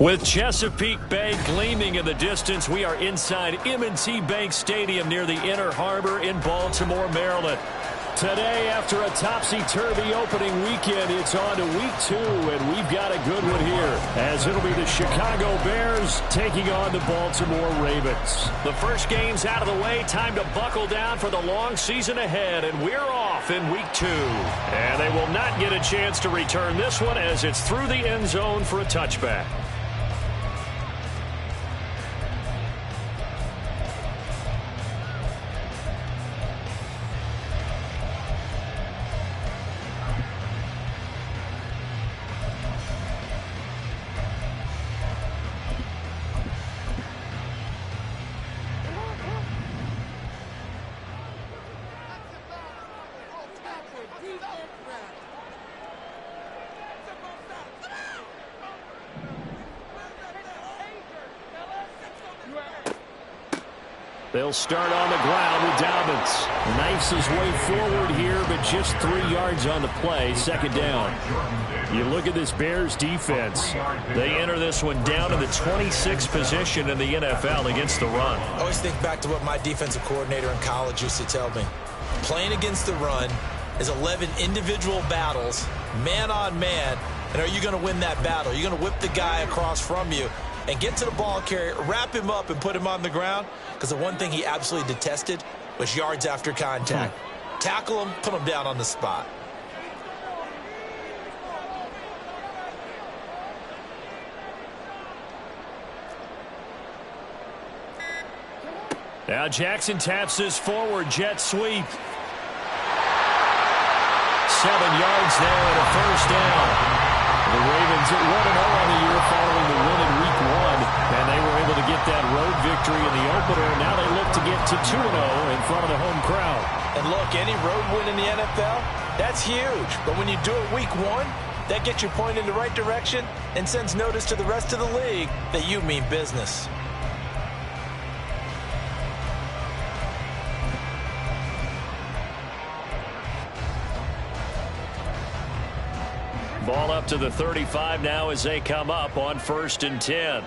With Chesapeake Bay gleaming in the distance, we are inside M&T Bank Stadium near the Inner Harbor in Baltimore, Maryland. Today, after a topsy-turvy opening weekend, it's on to week 2, and we've got a good one here, as it'll be the Chicago Bears taking on the Baltimore Ravens. The first game's out of the way, time to buckle down for the long season ahead, and we're off in week 2. And they will not get a chance to return this one as it's through the end zone for a touchback. They'll start on the ground with Dobbins. Knifes his way forward here, but just 3 yards on the play. Second down. You look at this Bears defense. They enter this one down to the 26th position in the NFL against the run. I always think back to what my defensive coordinator in college used to tell me. Playing against the run is 11 individual battles, man on man. And are you going to win that battle? Are you going to whip the guy across from you and get to the ball carrier, wrap him up, and put him on the ground? Because the one thing he absolutely detested was yards after contact. Tackle him, put him down on the spot. Now Jackson taps his forward jet sweep. 7 yards there and a first down. The Ravens at 1-0 on the year following the win in week 1, and they were able to get that road victory in the opener. Now they look to get to 2-0 in front of the home crowd. And look, any road win in the NFL, that's huge. But when you do it week 1, that gets you pointed in the right direction and sends notice to the rest of the league that you mean business. Ball up to the 35 now as they come up on 1st and 10.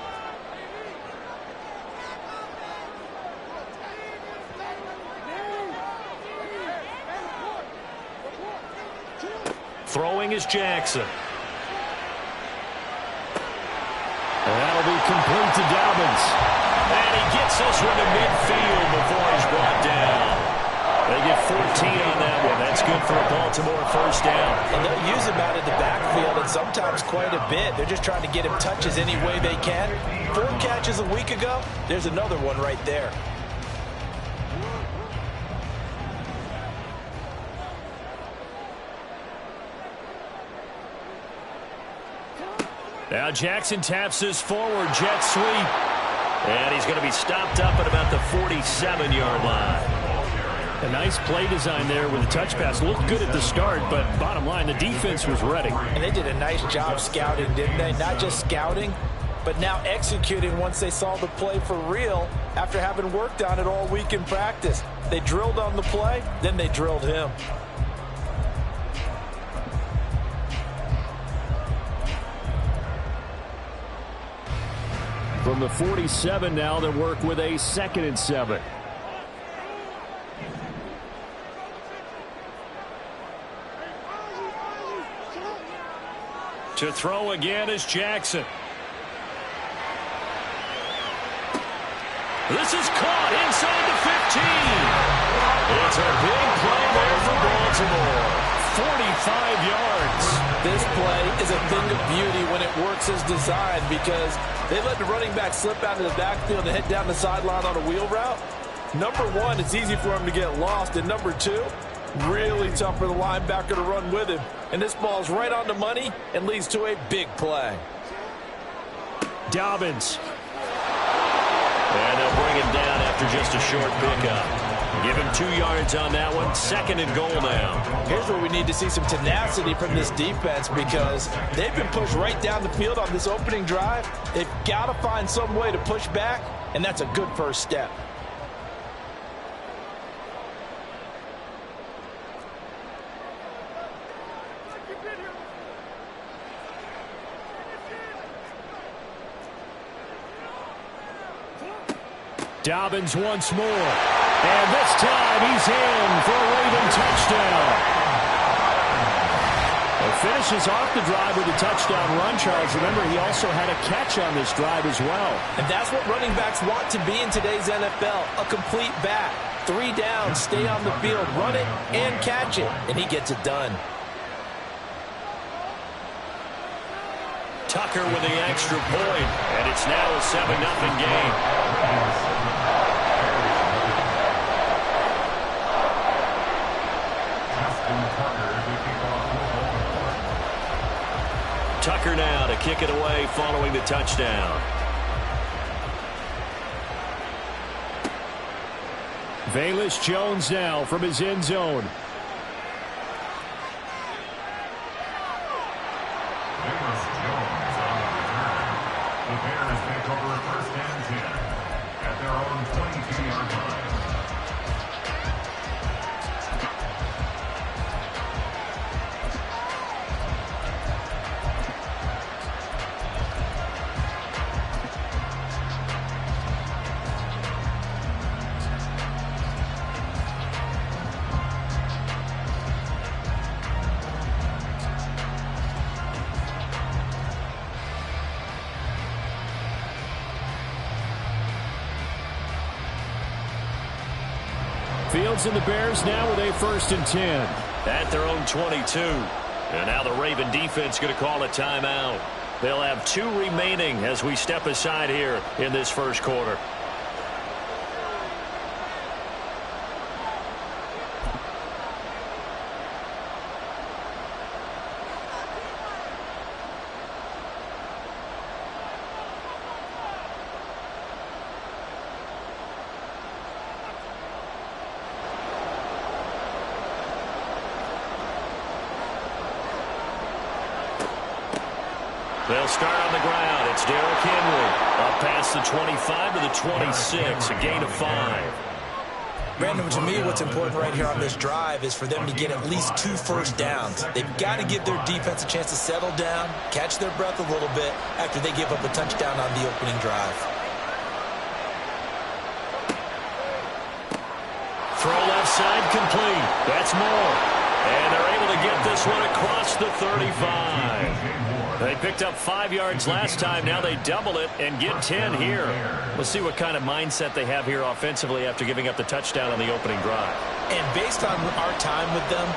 Throwing is Jackson. And that'll be complete to Dobbins. And he gets this one to midfield before he's brought down. They get 14 on that one. That's good for a Baltimore first down. And they'll use him out of the backfield and sometimes quite a bit. They're just trying to get him touches any way they can. 4 catches a week ago. There's another one right there. Now Jackson taps his forward jet sweep. And he's going to be stopped up at about the 47-yard line. A nice play design there with the touch pass. Looked good at the start, but bottom line, the defense was ready. And they did a nice job scouting, didn't they? Not just scouting, but now executing once they saw the play for real after having worked on it all week in practice. They drilled on the play, then they drilled him. From the 47 now, they work with a 2nd and 7. To throw again is Jackson. This is caught inside the 15. It's a big play there for Baltimore. 45 yards. This play is a thing of beauty when it works as designed because they let the running back slip out of the backfield and head down the sideline on a wheel route. Number one, it's easy for him to get lost. And number two, really tough for the linebacker to run with him. And this ball's right on the money and leads to a big play. Dobbins. And they'll bring him down after just a short pickup. Give him 2 yards on that one. 2nd and goal now. Here's where we need to see some tenacity from this defense because they've been pushed right down the field on this opening drive. They've got to find some way to push back, and that's a good first step. Dobbins once more. And this time he's in for a Raven touchdown. He finishes off the drive with a touchdown run, Charles. Remember, he also had a catch on this drive as well. And that's what running backs want to be in today's NFL, a complete back. 3 downs, stay on the field, run it, and catch it. And he gets it done. Tucker with the extra point, and it's now a 7-0 game. Tucker now to kick it away following the touchdown. Velus Jones now from his end zone. The Bears take over 1st and 10 at their own 22-yard line. Fields and the Bears now with a 1st and 10. At their own 22. And now the Raven defense going to call a timeout. They'll have 2 remaining as we step aside here in this first quarter. They'll start on the ground. It's Derrick Henry. Up past the 25 to the 26. A gain of 5. Brandon, to me, what's important right here on this drive is for them to get at least 2 first downs. They've got to give their defense a chance to settle down, catch their breath a little bit after they give up a touchdown on the opening drive. Throw left side complete. That's Moore. And they're able to get this one across the 35. They picked up 5 yards last time. Now they double it and get 10 here. We'll see what kind of mindset they have here offensively after giving up the touchdown on the opening drive. And based on our time with them,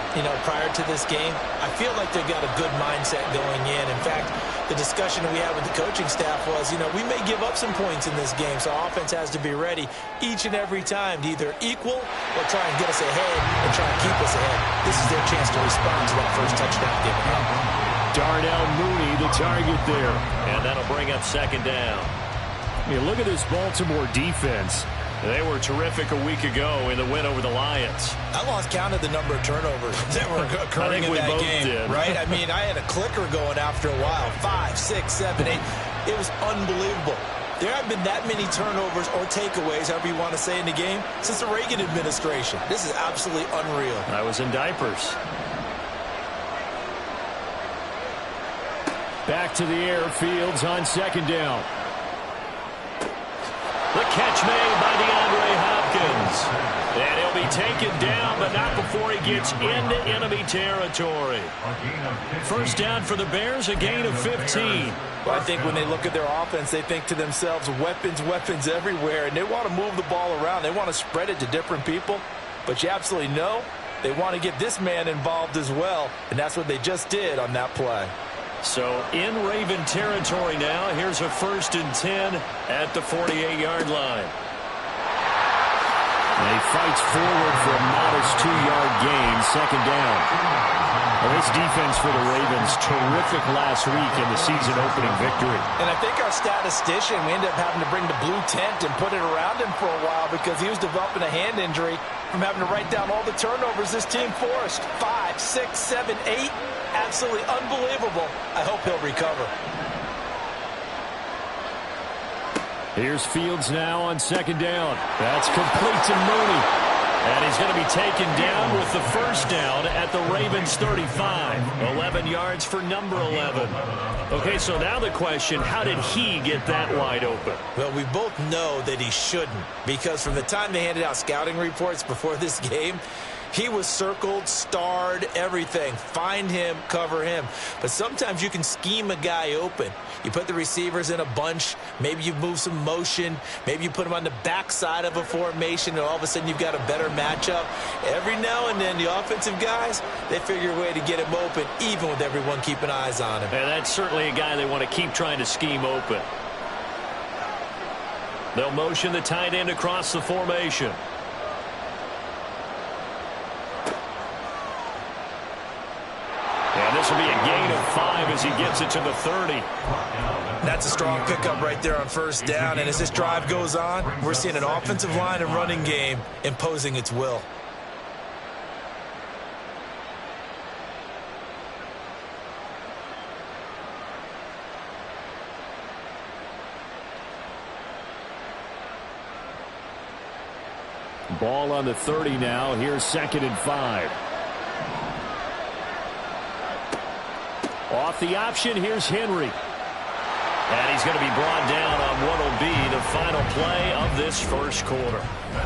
prior to this game, I feel like they've got a good mindset going in. In fact, the discussion that we had with the coaching staff was, we may give up some points in this game, so offense has to be ready each and every time to either equal or try and get us ahead and try and keep us ahead. This is their chance to respond to that first touchdown given up. Darnell Mooney, the target there. And that'll bring up 2nd down. Look at this Baltimore defense. They were terrific a week ago in the win over the Lions. I lost count of the number of turnovers that were occurring in that game, right? I had a clicker going after a while. 5, 6, 7, 8. It was unbelievable. There haven't been that many turnovers or takeaways, however you want to say, in the game since the Reagan administration. This is absolutely unreal. I was in diapers. Back to the air, Fields on 2nd down. The catch made by DeAndre Hopkins. And he'll be taken down, but not before he gets into enemy territory. First down for the Bears, a gain of 15. Well, I think when they look at their offense, they think to themselves, weapons, weapons everywhere, and they want to move the ball around. They want to spread it to different people, but you absolutely know they want to get this man involved as well, and that's what they just did on that play. So in Raven territory now, here's a 1st and 10 at the 48-yard line. And he fights forward for a modest 2-yard gain, 2nd down. Well, this defense for the Ravens, terrific last week in the season-opening victory. And I think our statistician, we ended up having to bring the blue tent and put it around him for a while because he was developing a hand injury from having to write down all the turnovers this team forced. 5, 6, 7, 8. Absolutely unbelievable. I hope he'll recover. Here's Fields now on 2nd down. That's complete to Mooney. And he's going to be taken down with the 1st down at the Ravens 35. 11 yards for number 11. Okay, so now the question, how did he get that wide open? Well, we both know that he shouldn't, because from the time they handed out scouting reports before this game, he was circled, starred, everything. Find him, cover him. But sometimes you can scheme a guy open. You put the receivers in a bunch. Maybe you move some motion. Maybe you put him on the backside of a formation, and all of a sudden you've got a better matchup. Every now and then, the offensive guys, they figure a way to get him open, even with everyone keeping eyes on him. And that's certainly a guy they want to keep trying to scheme open. They'll motion the tight end across the formation. And this will be a gain of 5 as he gets it to the 30. That's a strong pickup right there on 1st down. And as this drive goes on, we're seeing an offensive line and running game imposing its will. Ball on the 30 now. Here's 2nd and 5. Off the option, here's Henry. And he's going to be brought down on what will be the final play of this 1st quarter.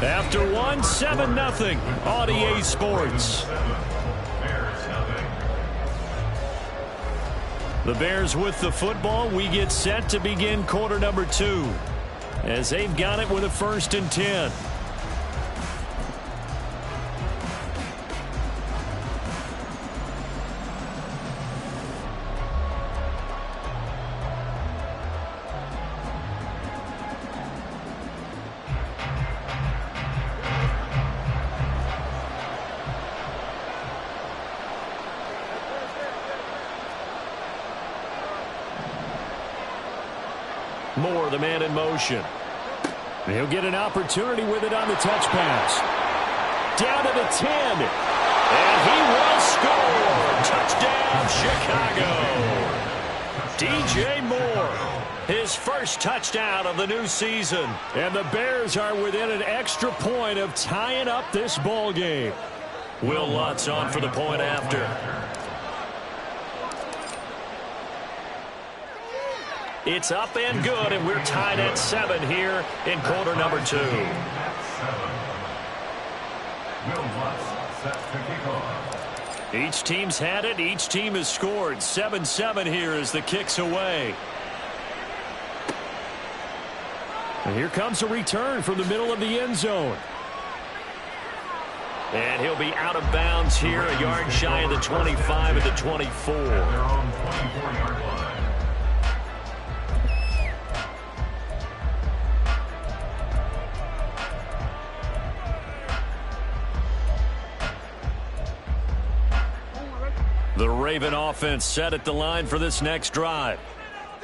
After 1, 7-0 on EA Sports. The Bears with the football. We get set to begin quarter number 2 as they've got it with a 1st and 10. Moore, the man in motion. He'll get an opportunity with it on the touch pass. Down to the 10. And he will score. Touchdown, Chicago. DJ Moore, his 1st touchdown of the new season. And the Bears are within an extra point of tying up this ball game. Will Lutz on for the point after. It's up and good, and we're tied at 7 here in quarter number 2. Each team's had it. Each team has scored. 7-7 here as the kick's away. And here comes a return from the middle of the end zone. And he'll be out of bounds here, a yard shy of the 25 at the 24. Their own 24-yard line. The Raven offense set at the line for this next drive.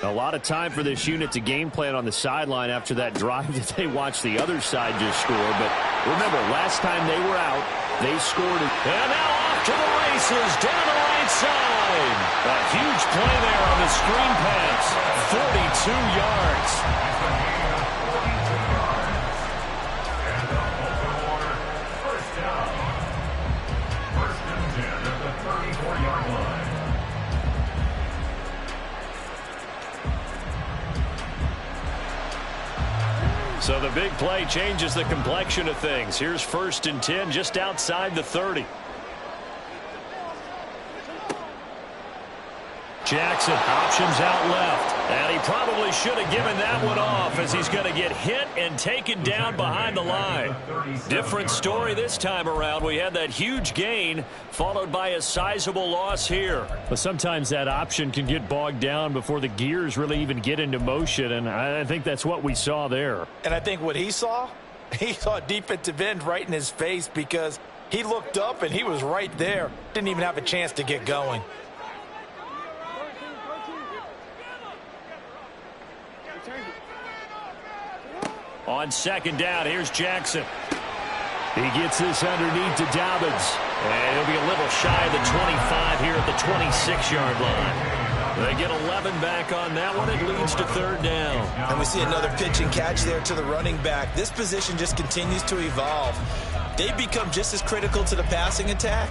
A lot of time for this unit to game plan on the sideline after that drive that they watched the other side just score. But remember, last time they were out, they scored. And now off to the races, down the right side. A huge play there on the screen pass. 42 yards. So the big play changes the complexion of things. Here's 1st and 10 just outside the 30. Jackson options out left. And he probably should have given that one off as he's going to get hit and taken down behind the line. Different story this time around. We had that huge gain followed by a sizable loss here. But sometimes that option can get bogged down before the gears really even get into motion, and I think that's what we saw there. And I think what he saw a defensive end right in his face because he looked up and he was right there. Didn't even have a chance to get going. On 2nd down, here's Jackson. He gets this underneath to Dobbins. And he'll be a little shy of the 25 here at the 26-yard line. They get 11 back on that one. It leads to 3rd down. And we see another pitch and catch there to the running back. This position just continues to evolve. They become just as critical to the passing attack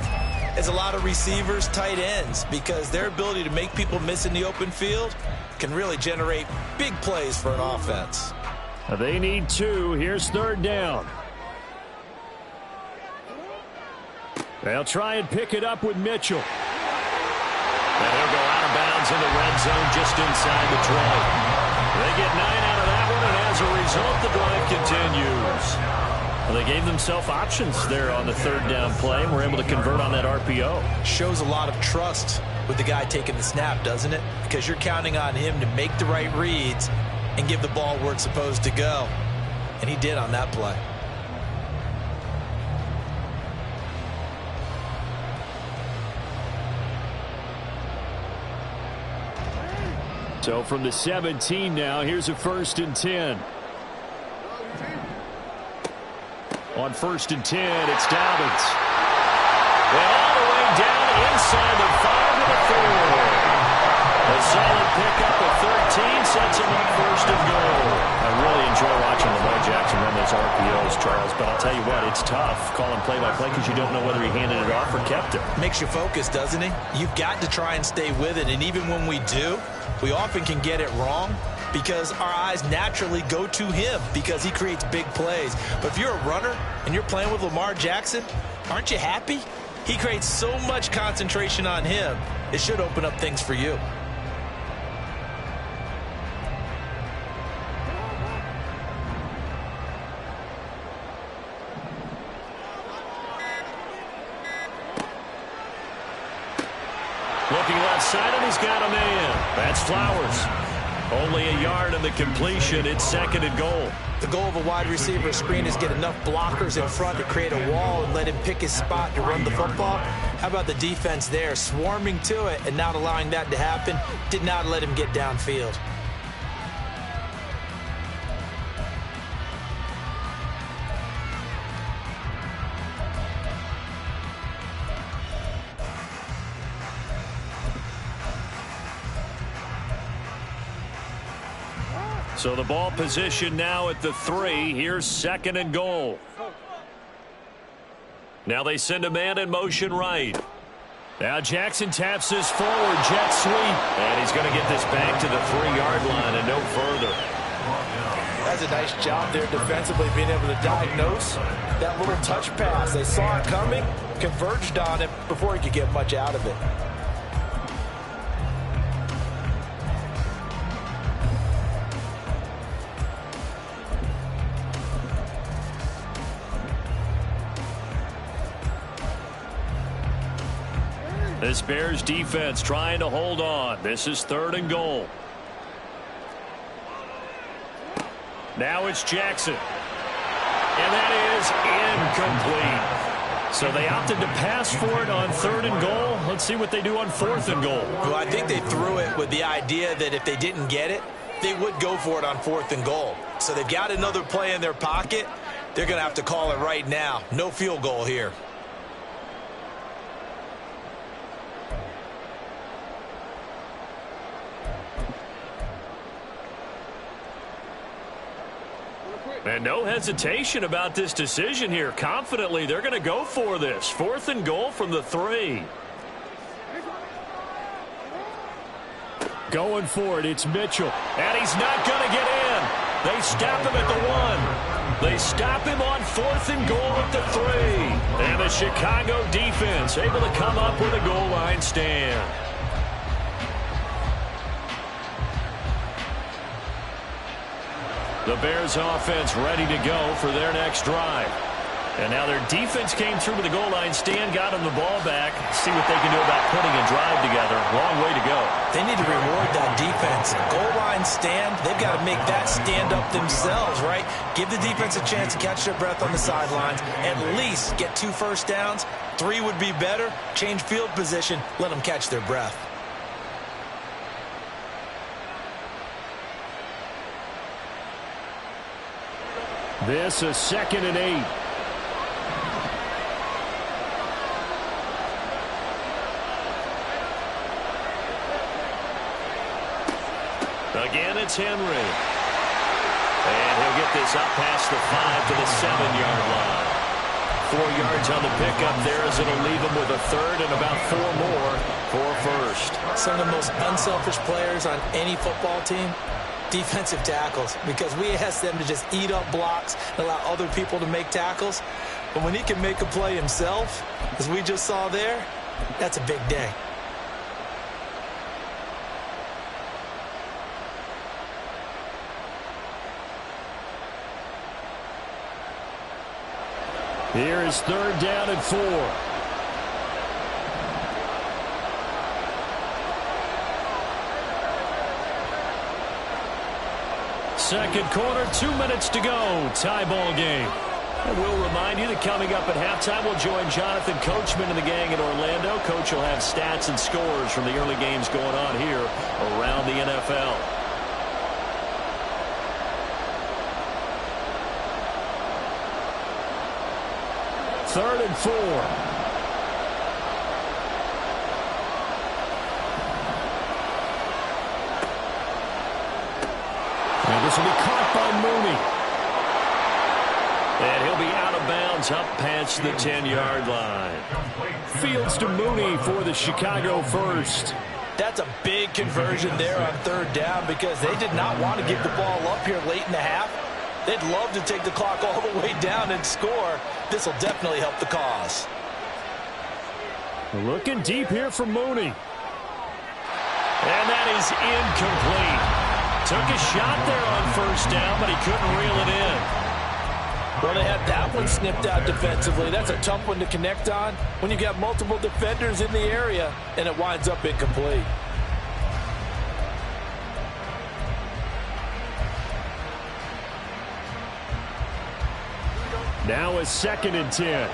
as a lot of receivers, tight ends, because their ability to make people miss in the open field can really generate big plays for an offense. They need 2. Here's 3rd down. They'll try and pick it up with Mitchell. And he'll go out of bounds in the red zone just inside the 20. They get 9 out of that one, and as a result, the drive continues. Well, they gave themselves options there on the 3rd down play, and were able to convert on that RPO. Shows a lot of trust with the guy taking the snap, doesn't it? Because you're counting on him to make the right reads and give the ball where it's supposed to go. And he did on that play. So from the 17 now, here's a 1st and 10. On 1st and 10, it's Dobbins. And all the way down inside the 5 to the 4. A solid pickup of 13 sets him up 1st and goal. I really enjoy watching Lamar Jackson run those RPOs, Charles, but I'll tell you what, it's tough calling play-by-play because you don't know whether he handed it off or kept it. Makes you focus, doesn't he? You've got to try and stay with it, and even when we do, we often can get it wrong because our eyes naturally go to him because he creates big plays. But if you're a runner and you're playing with Lamar Jackson, aren't you happy? He creates so much concentration on him, it should open up things for you. Looking left side, and he's got a man. That's Flowers. Only a yard in the completion. It's 2nd and goal. The goal of a wide receiver screen is get enough blockers in front to create a wall and let him pick his spot to run the football. How about the defense there, swarming to it and not allowing that to happen? Did not let him get downfield. So the ball position now at the 3. Here's 2nd and goal. Now they send a man in motion right. Now Jackson taps this forward, jet sweep. And he's going to get this back to the 3-yard line and no further. That's a nice job there defensively, being able to diagnose that little touch pass. They saw it coming, converged on it before he could get much out of it. This Bears defense trying to hold on. This is 3rd and goal. Now it's Jackson. And that is incomplete. So they opted to pass for it on 3rd and goal. Let's see what they do on 4th and goal. Well, I think they threw it with the idea that if they didn't get it, they would go for it on 4th and goal. So they've got another play in their pocket. They're going to have to call it right now. No field goal here. And no hesitation about this decision here. Confidently, they're going to go for this. 4th and goal from the 3. Going for it, it's Mitchell. And he's not going to get in. They stop him at the 1. They stop him on 4th and goal at the 3. And the Chicago defense able to come up with a goal line stand. The Bears offense ready to go for their next drive. And now their defense came through with the goal line stand, got them the ball back. See what they can do about putting a drive together. Long way to go. They need to reward that defense. Goal line stand, they've got to make that stand up themselves, right? Give the defense a chance to catch their breath on the sidelines. At least get 2 first downs. 3 would be better. Change field position. Let them catch their breath. This is 2nd and 8. Again, it's Henry. And he'll get this up past the 5 to the 7-yard line. 4 yards on the pickup there as it'll leave him with a 3rd and about 4 more for first. Some of the most unselfish players on any football team, defensive tackles, because we ask them to just eat up blocks and allow other people to make tackles. But when he can make a play himself, as we just saw there, that's a big day. Here is 3rd down and 4. Second quarter, 2 minutes to go. Tie ball game. And we'll remind you that coming up at halftime, we'll join Jonathan Coachman and the gang in Orlando. Coach will have stats and scores from the early games going on here around the NFL. Third and 4. And this will be caught by Mooney. And he'll be out of bounds up past the 10-yard line. Fields to Mooney for the Chicago first. That's a big conversion there on 3rd down because they did not want to give the ball up here late in the half. They'd love to take the clock all the way down and score. This will definitely help the cause. Looking deep here for Mooney. And that is incomplete. Took a shot there on 1st down, but he couldn't reel it in. Well, they had that one snipped out defensively. That's a tough one to connect on when you got multiple defenders in the area, and it winds up incomplete. Now is 2nd and 10.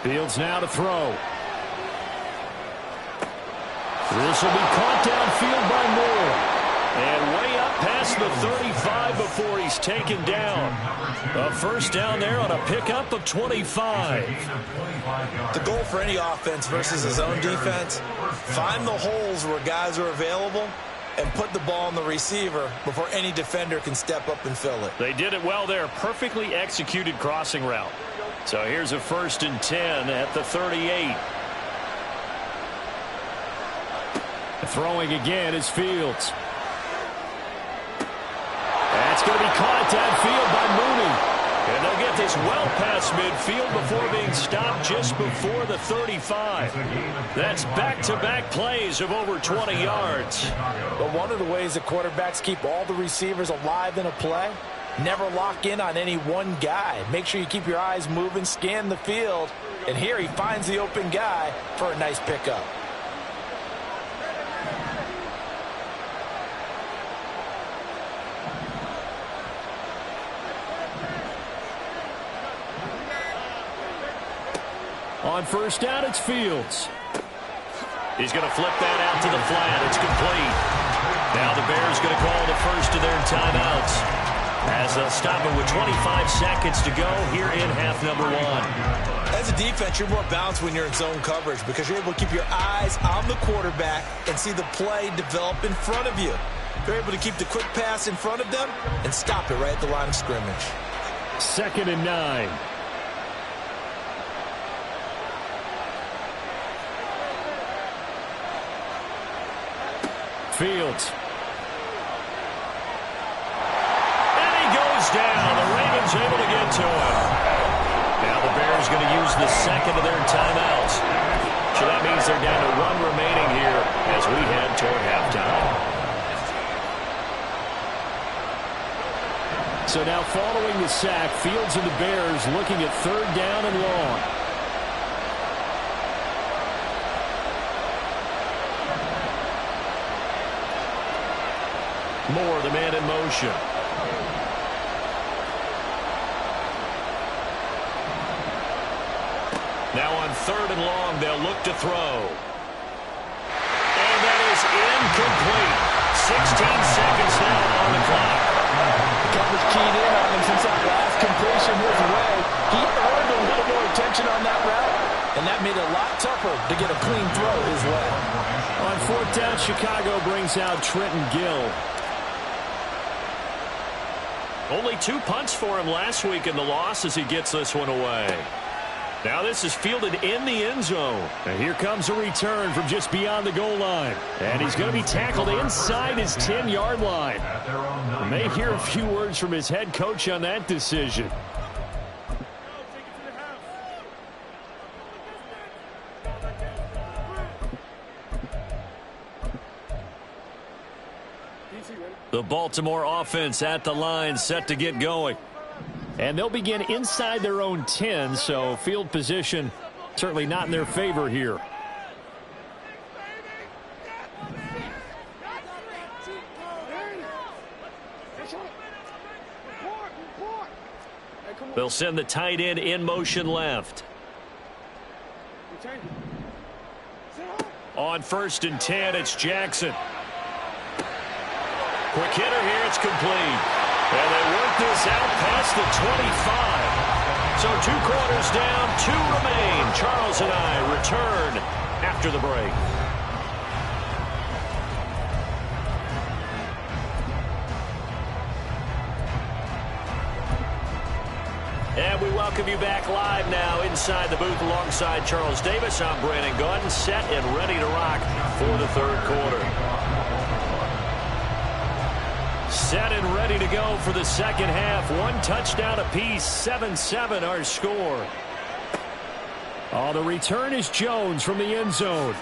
Fields now to throw. This will be caught downfield by Moore. And way up past the 35 before he's taken down. A 1st down there on a pickup of 25. The goal for any offense versus his own defense, find the holes where guys are available and put the ball on the receiver before any defender can step up and fill it. They did it well there. Perfectly executed crossing route. So here's a 1st and 10 at the 38. Throwing again is Fields. That's going to be caught downfield by Mooney. And they'll get this well past midfield before being stopped just before the 35. That's back-to-back plays of over 20 yards. But one of the ways that quarterbacks keep all the receivers alive in a play, never lock in on any one guy. Make sure you keep your eyes moving, scan the field. And here he finds the open guy for a nice pickup. On 1st down, it's Fields. He's going to flip that out to the flat. It's complete. Now the Bears going to call the first of their timeouts as they'll stop it with 25 seconds to go here in half number 1. As a defense, you're more balanced when you're in zone coverage because you're able to keep your eyes on the quarterback and see the play develop in front of you. You're able to keep the quick pass in front of them and stop it right at the line of scrimmage. 2nd and 9. Fields. And he goes down. The Ravens able to get to him. Now the Bears going to use the second of their timeouts. So that means they're down to 1 remaining here as we head toward halftime. So now following the sack, Fields and the Bears looking at 3rd down and long. Moore, the man in motion. Now on 3rd and long, they'll look to throw. And that is incomplete. 16 seconds now on the clock. Coverage keyed in on him since that last completion his way. He earned a little more attention on that route, and that made it a lot tougher to get a clean throw his way. On 4th down, Chicago brings out Trenton Gill. Only 2 punts for him last week in the loss as he gets this one away. Now this is fielded in the end zone. And here comes a return from just beyond the goal line. And he's going to be tackled inside his 10-yard line. We may hear a few words from his head coach on that decision. The Baltimore offense at the line, set to get going. And they'll begin inside their own 10, so field position certainly not in their favor here. They'll send the tight end in motion left. On 1st and 10, it's Jackson. Quick hitter here, it's complete. And they work this out past the 25. So 2 quarters down, 2 remain. Charles and I return after the break. And we welcome you back live now inside the booth alongside Charles Davis. I'm Brandon Gaudin, set and ready to rock for the 3rd quarter. Set and ready to go for the 2nd half. 1 touchdown apiece, 7-7 our score. Oh, the return is Jones from the end zone.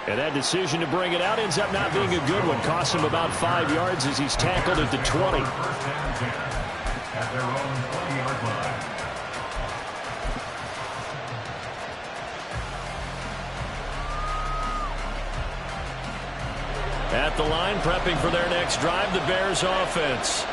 And that decision to bring it out ends up not being a good one. Costs him about 5 yards as he's tackled at the 20. At their own 20-yard line. At the line, prepping for their next drive, the Bears offense.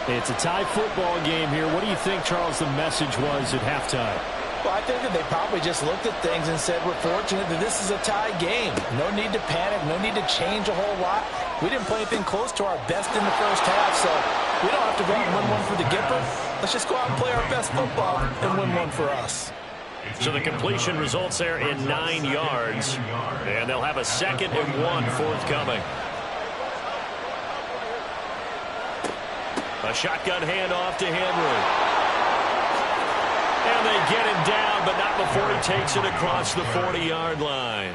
It's a tie football game here. What do you think, Charles, the message was at halftime? Well, I think that they probably just looked at things and said, we're fortunate that this is a tie game. No need to panic, no need to change a whole lot. We didn't play anything close to our best in the first half, so we don't have to go out and win one for the Gipper. Let's just go out and play our best football and win one for us. So the completion results there in 9 yards, and they'll have a 2nd and 1 forthcoming. A shotgun handoff to Henry. And they get him down, but not before he takes it across the 40-yard line.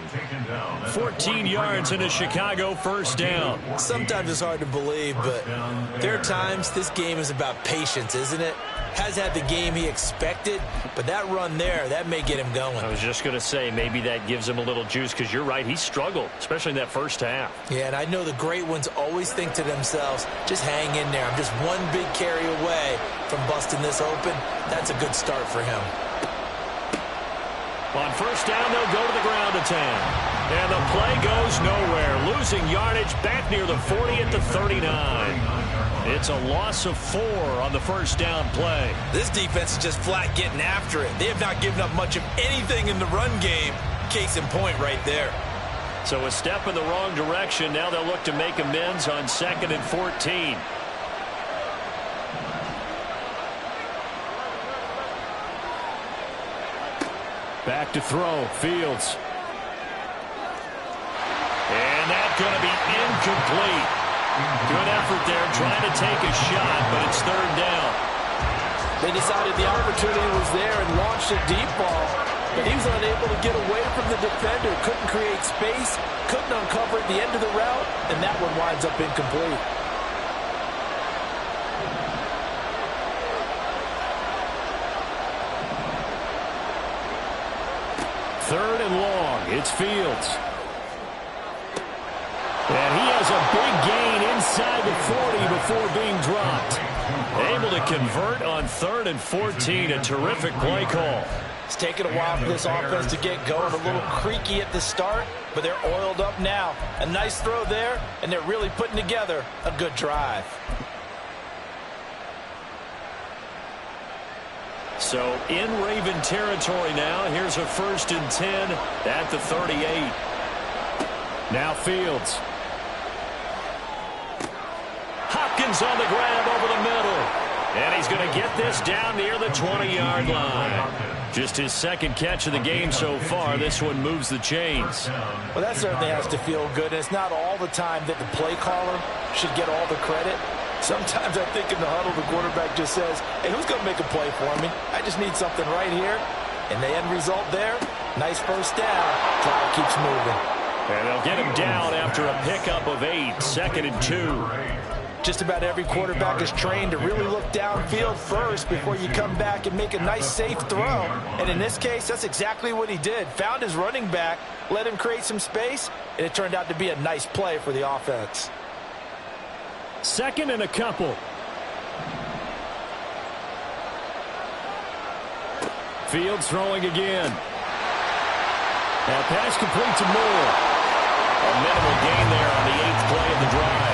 14 yards and a Chicago 1st down. Sometimes it's hard to believe, but there are times this game is about patience, isn't it? Has had the game he expected, but that run there, that may get him going. I was just going to say, maybe that gives him a little juice, because you're right, he struggled, especially in that first half. Yeah, and I know the great ones always think to themselves, just hang in there. I'm just one big carry away from busting this open. That's a good start for him. On 1st down, they'll go to the ground attack. And the play goes nowhere. Losing yardage back near the 40 at the 39. It's a loss of 4 on the 1st down play. This defense is just flat getting after it. They have not given up much of anything in the run game. Case in point right there. So a step in the wrong direction. Now they'll look to make amends on 2nd and 14. Back to throw, Fields. And that's going to be incomplete. Good effort there, trying to take a shot, but it's 3rd down. They decided the opportunity was there and launched a deep ball, but he was unable to get away from the defender, couldn't create space, couldn't uncover at the end of the route, and that one winds up incomplete. Third and long. It's Fields. And he has a big gain inside the 40 before being dropped. Able to convert on 3rd and 14. A terrific play call. It's taken a while for this offense to get going. A little creaky at the start, but they're oiled up now. A nice throw there, and they're really putting together a good drive. So in Raven territory now. Here's a 1st and 10 at the 38. Now Fields. Hopkins on the grab over the middle. And he's going to get this down near the 20-yard line. Just his 2nd catch of the game so far. This one moves the chains. Well, that certainly has to feel good. And it's not all the time that the play caller should get all the credit. Sometimes I think in the huddle, the quarterback just says, hey, who's going to make a play for me? I just need something right here. And the end result there, nice first down. Drive keeps moving. And they'll get him down after a pickup of 8, 2nd and 2. Just about every quarterback is trained to really look downfield first before you come back and make a nice, safe throw. And in this case, that's exactly what he did. Found his running back, let him create some space, and it turned out to be a nice play for the offense. 2nd and a couple. Fields throwing again. That pass complete to Moore. A minimal gain there on the 8th play of the drive.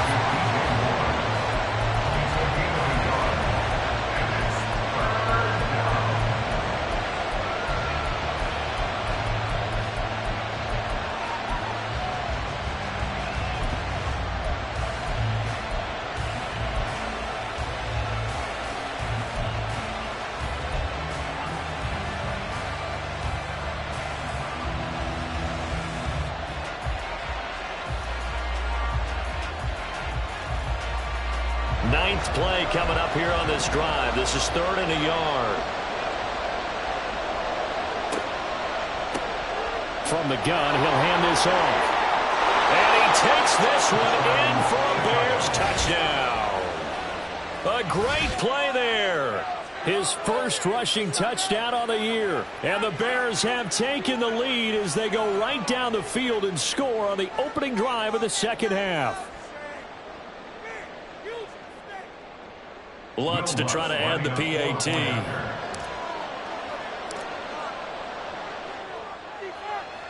Ninth play coming up here on this drive. This is 3rd and a yard. From the gun, he'll hand this off. And he takes this one in for a Bears touchdown. A great play there. His first rushing touchdown on the year. And the Bears have taken the lead as they go right down the field and score on the opening drive of the 2nd half. Lutz to try to add the PAT.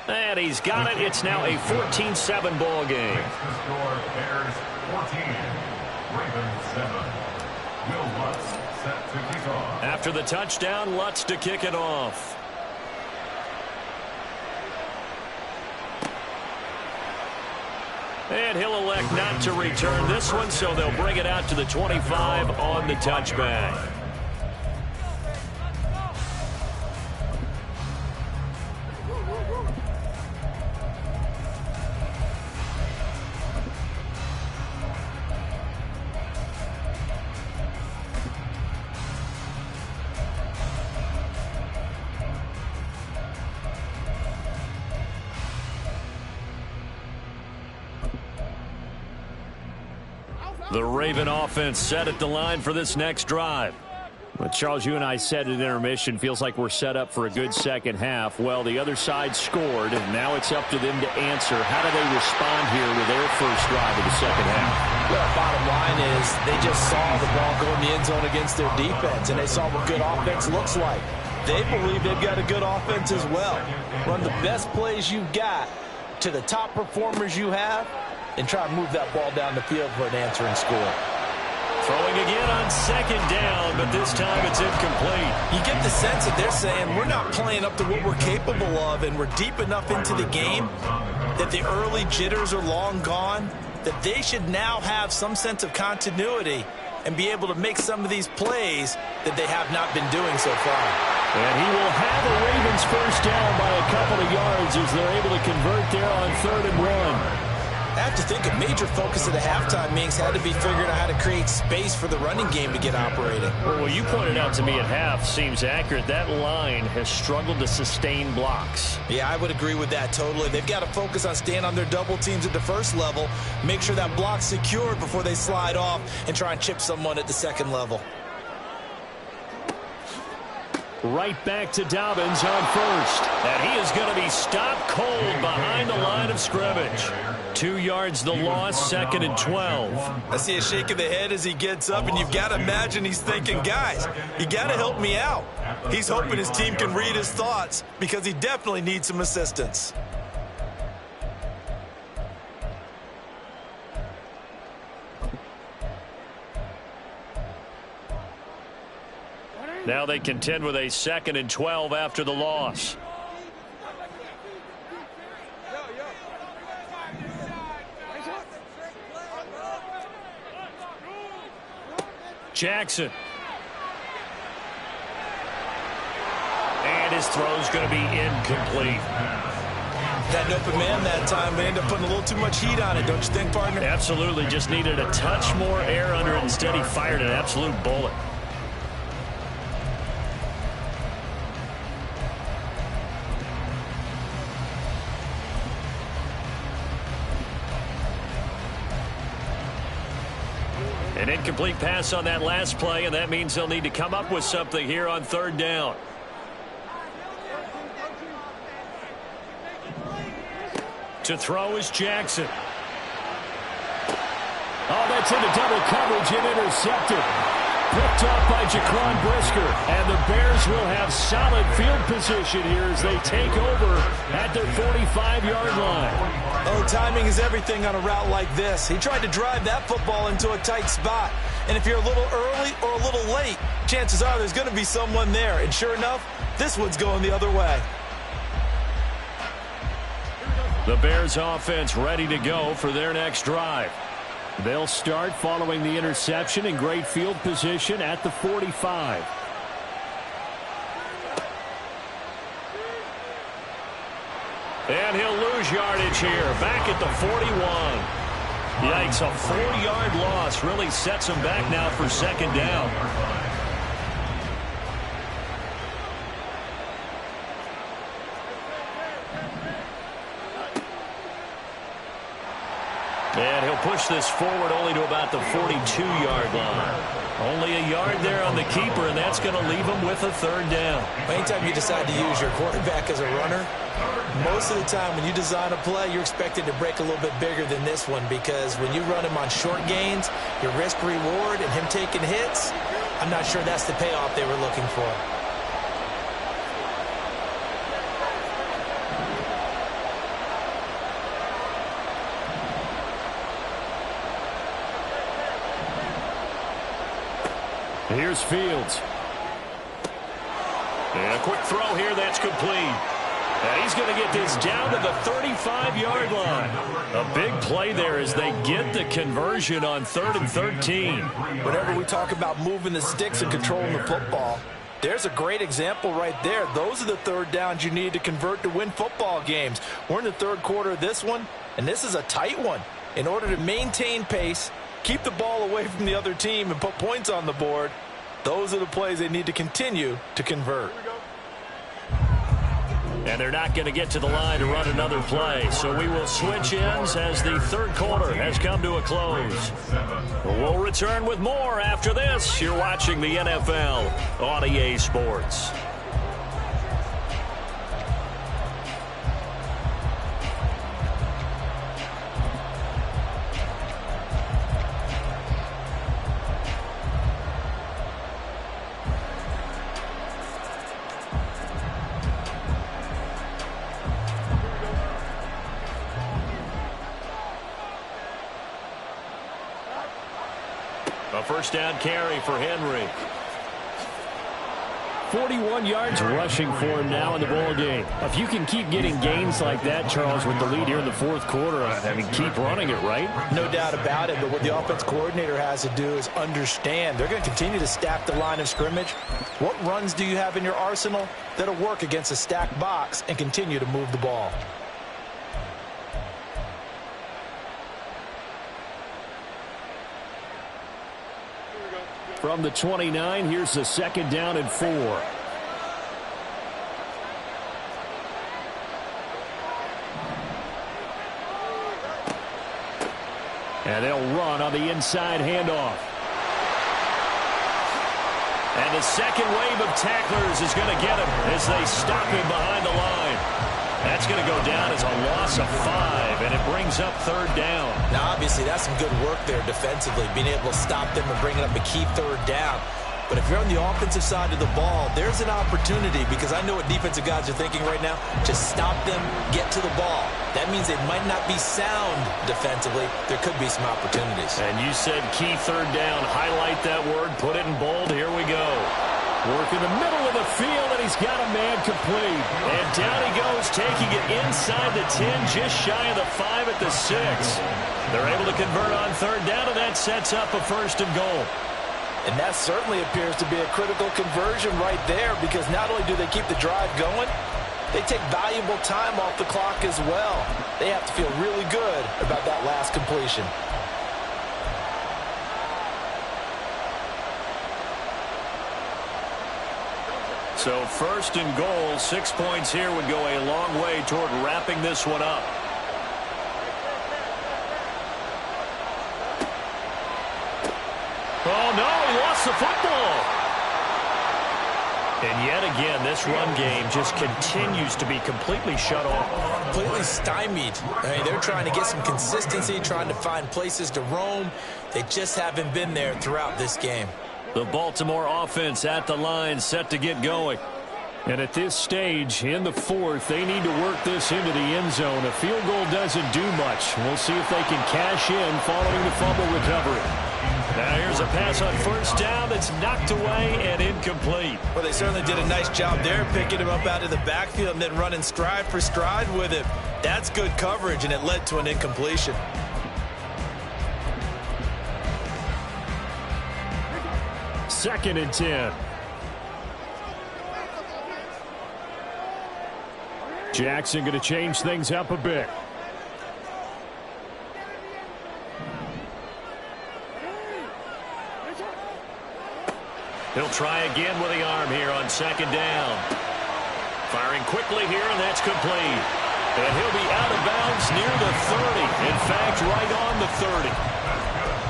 And he's got it. It's now a 14-7 ball game. Makes the score Bears 14, Ravens 7. Will Lutz set to kick off. After the touchdown, Lutz to kick it off. And he'll elect not to return this one, so they'll bring it out to the 25 on the touchback. The Raven offense set at the line for this next drive. Well, Charles, you and I said at intermission, feels like we're set up for a good 2nd half. Well, the other side scored, and now it's up to them to answer. How do they respond here with their first drive of the 2nd half? Well, bottom line is they just saw the ball go in the end zone against their defense, and they saw what good offense looks like. They believe they've got a good offense as well. Run the best plays you've got to the top performers you have, and try to move that ball down the field for an answering score. Throwing again on 2nd down, but this time it's incomplete. You get the sense that they're saying we're not playing up to what we're capable of, and we're deep enough into the game that the early jitters are long gone, that they should now have some sense of continuity and be able to make some of these plays that they have not been doing so far. And he will have a Ravens first down by a couple of yards as they're able to convert there on 3rd and 1. have to think a major focus of the halftime meetings had to be figuring out how to create space for the running game to get operating. Well, what you pointed out to me at half seems accurate. That line has struggled to sustain blocks. Yeah, I would agree with that totally. They've got to focus on staying on their double teams at the first level, make sure that block's secured before they slide off and try and chip someone at the second level. Right back to Dobbins on first. And he is going to be stopped cold behind the line of scrimmage. 2 yards the loss, 2nd and 12. I see a shake of the head as he gets up, and you've got to imagine he's thinking, guys, you got to help me out. He's hoping his team can read his thoughts because he definitely needs some assistance. Now they contend with a 2nd and 12 after the loss. Jackson. And his throw's going to be incomplete. That open man that time, they end up putting a little too much heat on it, don't you think, partner? Absolutely. Just needed a touch more air under it. Instead, he fired an absolute bullet. An incomplete pass on that last play, and that means they'll need to come up with something here on 3rd down. To throw is Jackson. Oh, that's into double coverage and intercepted. Picked off by Jaquan Brisker. And the Bears will have solid field position here as they take over at their 45-yard line. Oh, timing is everything on a route like this. He tried to drive that football into a tight spot. And if you're a little early or a little late, chances are there's going to be someone there. And sure enough, this one's going the other way. The Bears offense ready to go for their next drive. They'll start following the interception in great field position at the 45. And he'll lose yardage here, back at the 41. Yikes, a 4-yard loss really sets him back now for 2nd down. And he'll push this forward only to about the 42-yard line. Only a yard there on the keeper, and that's going to leave him with a 3rd down. Anytime you decide to use your quarterback as a runner, most of the time when you design a play, you're expected to break a little bit bigger than this one because when you run him on short gains, your risk-reward and him taking hits, I'm not sure that's the payoff they were looking for. Here's Fields. And a quick throw here that's complete. And he's going to get this down to the 35-yard line. A big play there as they get the conversion on 3rd and 13. Whenever we talk about moving the sticks and controlling the football, there's a great example right there. Those are the 3rd downs you need to convert to win football games. We're in the 3rd quarter of this one, and this is a tight one. In order to maintain pace, keep the ball away from the other team, and put points on the board, those are the plays they need to continue to convert. And they're not going to get to the line to run another play. So we will switch ends as the 3rd quarter has come to a close. We'll return with more after this. You're watching the NFL on EA Sports. A 1st down carry for Henry. 41 yards rushing for him now in the ball game. If you can keep getting gains like that, Charles, with the lead here in the 4th quarter, I mean, keep running it, right? No doubt about it, but what the offense coordinator has to do is understand they're going to continue to stack the line of scrimmage. What runs do you have in your arsenal that'll work against a stacked box and continue to move the ball? From the 29, here's the 2nd down and 4. And they'll run on the inside handoff. And the second wave of tacklers is going to get him as they stop him behind the line. That's going to go down as a loss of 5, and it brings up 3rd down. Now, obviously, that's some good work there defensively, being able to stop them and bring it up a key 3rd down. But if you're on the offensive side of the ball, there's an opportunity, because I know what defensive guys are thinking right now. Just stop them, get to the ball. That means they might not be sound defensively. There could be some opportunities. And you said key 3rd down. Highlight that word. Put it in bold. Here we go. Work in the middle of the field, and he's got a man complete. And down he goes, taking it inside the 10, just shy of the 5 at the 6. They're able to convert on 3rd down, and that sets up a 1st and goal. And that certainly appears to be a critical conversion right there, because not only do they keep the drive going, they take valuable time off the clock as well. They have to feel really good about that last completion. So 1st and goal, 6 points here would go a long way toward wrapping this one up. Oh, no, he lost the football. And yet again, this run game just continues to be completely shut off. Completely stymied. I mean, they're trying to get some consistency, trying to find places to roam. They just haven't been there throughout this game. The Baltimore offense at the line, set to get going. And at this stage, in the 4th, they need to work this into the end zone. A field goal doesn't do much. We'll see if they can cash in following the fumble recovery. Now here's a pass on 1st down that's knocked away and incomplete. Well, they certainly did a nice job there, picking him up out of the backfield and then running stride for stride with him. That's good coverage, and it led to an incompletion. Second and 10. Jackson going to change things up a bit. He'll try again with the arm here on 2nd down. Firing quickly here, and that's complete. And he'll be out of bounds near the 30. In fact, right on the 30.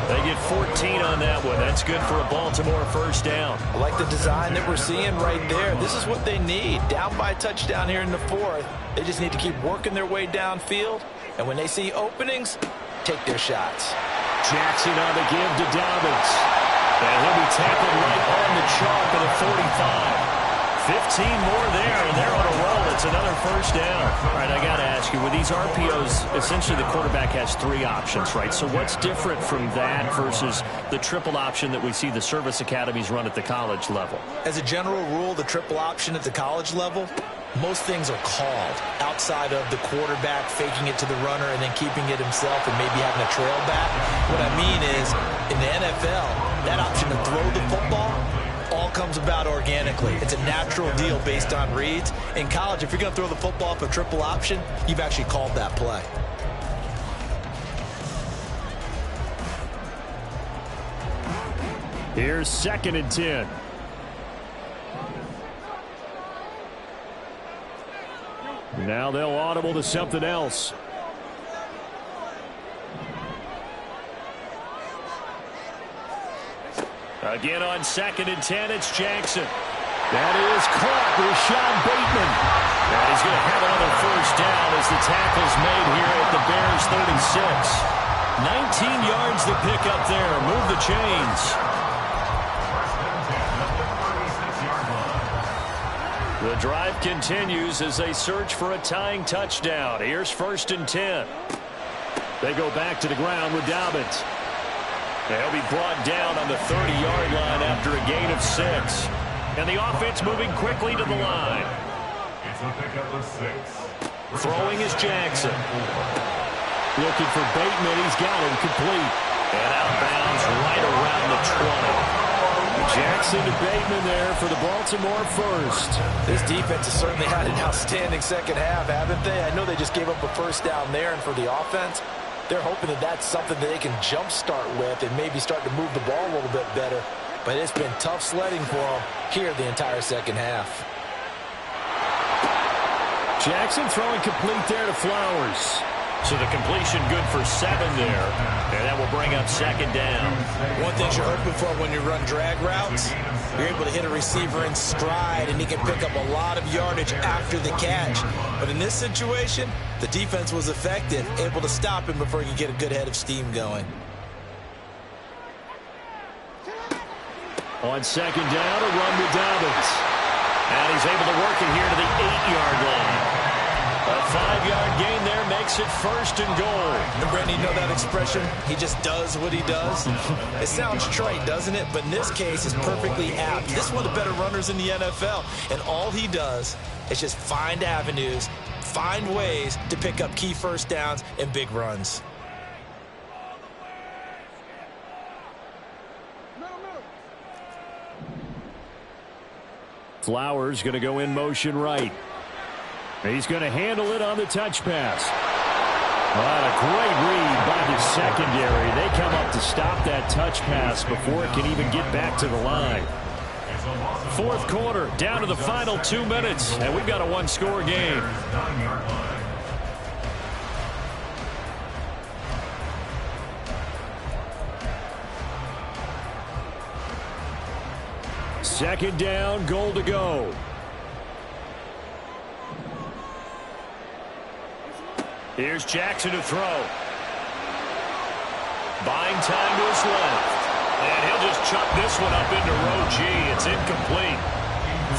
They get 14 on that one. That's good for a Baltimore 1st down. I like the design that we're seeing right there. This is what they need. Down by a touchdown here in the 4th. They just need to keep working their way downfield. And when they see openings, take their shots. Jackson on the give to Dobbins. And he'll be tackled right on the chalk of the 45. 15 more there, and they're on a roll. It's another 1st down. All right, I got to ask you, with these RPOs, essentially the quarterback has 3 options, right? So what's different from that versus the triple option that we see the service academies run at the college level? As a general rule, the triple option at the college level, most things are called outside of the quarterback faking it to the runner and then keeping it himself and maybe having a trail back. What I mean is, in the NFL, that option to throw the football all comes about organically. It's a natural deal based on reads. In college, if you're going to throw the football off a triple option, you've actually called that play. Here's 2nd and 10. Now they'll audible to something else. Again on 2nd and 10, it's Jackson. That is caught with Sean Bateman. And he's going to have another 1st down as the tackle's made here at the Bears 36. 19 yards to pick up there. Move the chains. The drive continues as they search for a tying touchdown. Here's 1st and 10. They go back to the ground with Dobbins. They'll be brought down on the 30-yard line after a gain of 6. And the offense moving quickly to the line. It's a pickup of 6. Throwing is Jackson. Looking for Bateman. He's got him complete. And out of bounds right around the 20. Jackson to Bateman there for the Baltimore 1st. This defense has certainly had an outstanding second half, haven't they? I know they just gave up a 1st down there, and for the offense, They're hoping that that's something that they can jumpstart with and maybe start to move the ball a little bit better. But it's been tough sledding for them here the entire second half. Jackson throwing complete there to Flowers. So the completion good for 7 there. And that will bring up second down. One thing you're hoping for when you run drag routes, you're able to hit a receiver in stride, and he can pick up a lot of yardage after the catch. But in this situation, the defense was effective, able to stop him before he could get a good head of steam going. On second down, a run to Dobbins. And he's able to work it here to the 8-yard line. A 5-yard gain there makes it first and goal. And Brandon, you know that expression? He just does what he does. It sounds trite, doesn't it? But in this case, it's perfectly apt. This is one of the better runners in the NFL. And all he does is just find avenues, find ways to pick up key first downs and big runs. Flowers going to go in motion right. He's going to handle it on the touch pass. What a great read by the secondary. They come up to stop that touch pass before it can even get back to the line. Fourth quarter, down to the final 2 minutes, and we've got a one-score game. Second down, goal to go. Here's Jackson to throw. Buying time to his left. And he'll just chuck this one up into row G. It's incomplete.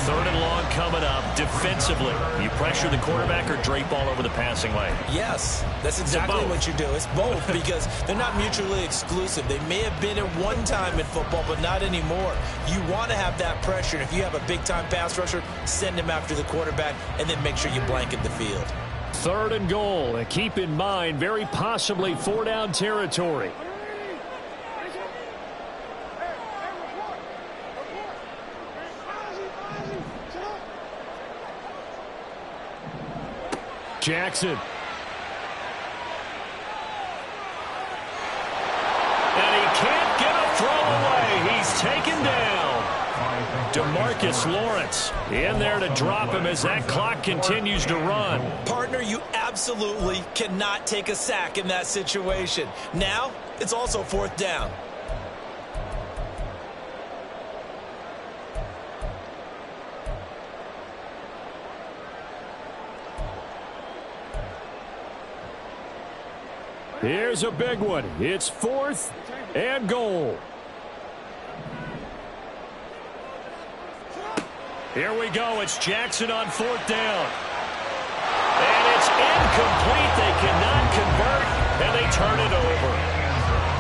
Third and long coming up. Defensively, you pressure the quarterback or drape all over the passing lane? Yes, that's exactly what you do. It's both because they're not mutually exclusive. They may have been at one time in football, but not anymore. You want to have that pressure. And if you have a big-time pass rusher, send him after the quarterback and then make sure you blanket the field. Third and goal, and keep in mind, very possibly 4-down territory. Jackson. And he can't get a throw away. He's taken down. DeMarcus Lawrence in there to drop him as that clock continues to run. Partner, you absolutely cannot take a sack in that situation. Now, it's also fourth down. Here's a big one. It's fourth and goal. Here we go. It's Jackson on fourth down. And it's incomplete. They cannot convert, and they turn it over.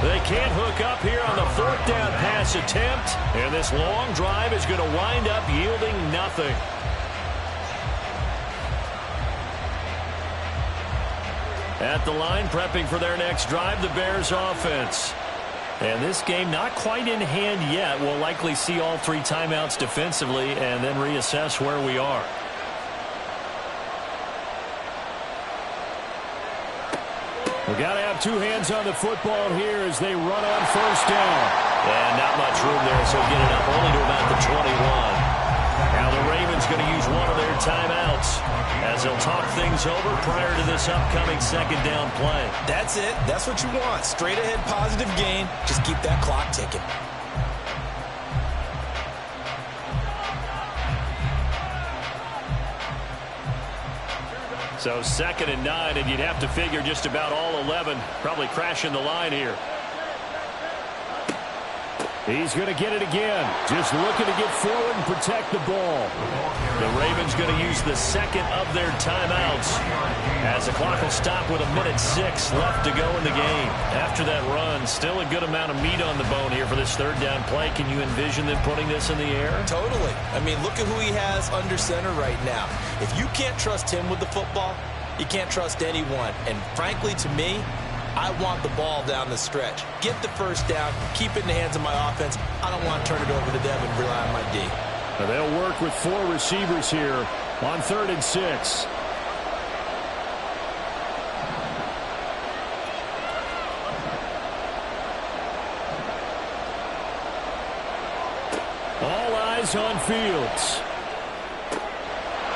They can't hook up here on the fourth down pass attempt, and this long drive is going to wind up yielding nothing. At the line, prepping for their next drive, the Bears offense. And this game not quite in hand yet. We'll likely see all 3 timeouts defensively and then reassess where we are. We've got to have 2 hands on the football here as they run on first down. And not much room there, so get it up only to about the 21. Now the Ravens going to use one of their timeouts as they'll talk things over prior to this upcoming second down play. That's it. That's what you want. Straight ahead positive gain. Just keep that clock ticking. So 2nd and 9, and you'd have to figure just about all 11 probably crashing the line here. He's going to get it again. Just looking to get forward and protect the ball. The Ravens going to use the second of their timeouts as the clock will stop with 1:06 left to go in the game. After that run, still a good amount of meat on the bone here for this third down play. Can you envision them putting this in the air? Totally. I mean, look at who he has under center right now. If you can't trust him with the football, you can't trust anyone. And frankly, to me, I want the ball down the stretch. Get the first down. Keep it in the hands of my offense. I don't want to turn it over to them and rely on my D. Now they'll work with 4 receivers here on 3rd and 6. All eyes on Fields.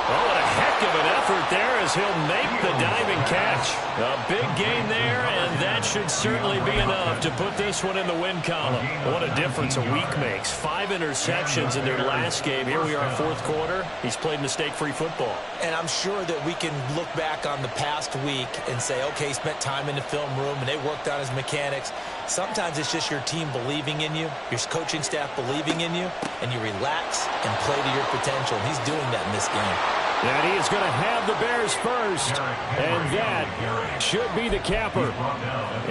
Oh, what a heck of an effort there as he'll make the diving catch. A big gain there, and that should certainly be enough to put this one in the win column. What a difference a week makes. 5 interceptions in their last game. Here we are, fourth quarter. He's played mistake-free football. And I'm sure that we can look back on the past week and say, okay, he spent time in the film room and they worked on his mechanics. Sometimes it's just your team believing in you, your coaching staff believing in you, and you relax and play to your potential. And he's doing that in this game. And he is going to have the Bears first. And that should be the capper.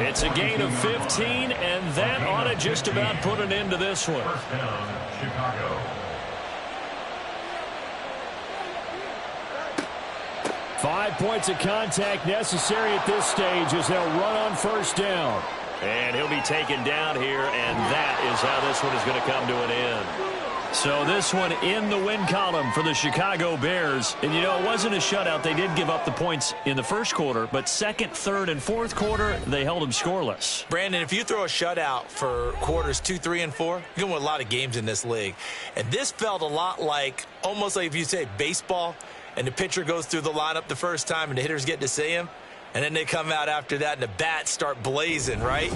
It's a gain of 15, and that ought to just about put an end to this one. First down, Chicago. 5 points of contact necessary at this stage as they'll run on first down. And he'll be taken down here, and that is how this one is going to come to an end. So this one in the win column for the Chicago Bears. And, you know, it wasn't a shutout. They did give up the points in the first quarter, but second, third, and fourth quarter, they held them scoreless. Brandon, if you throw a shutout for quarters 2, 3, and 4, you're going to win a lot of games in this league. And this felt a lot like, almost like if you say baseball, and the pitcher goes through the lineup the first time and the hitters get to see him, and then they come out after that and the bats start blazing, right?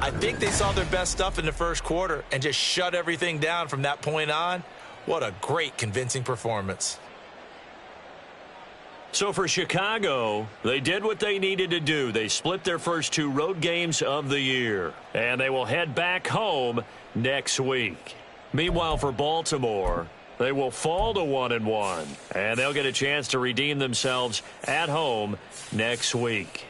I think they saw their best stuff in the first quarter and just shut everything down from that point on. What a great, convincing performance. So for Chicago, they did what they needed to do. They split their first 2 road games of the year, and they will head back home next week. Meanwhile, for Baltimore, they will fall to 1-1, and they'll get a chance to redeem themselves at home next week.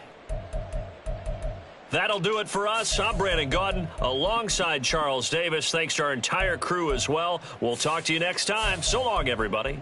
That'll do it for us. I'm Brandon Gaudin alongside Charles Davis. Thanks to our entire crew as well. We'll talk to you next time. So long, everybody.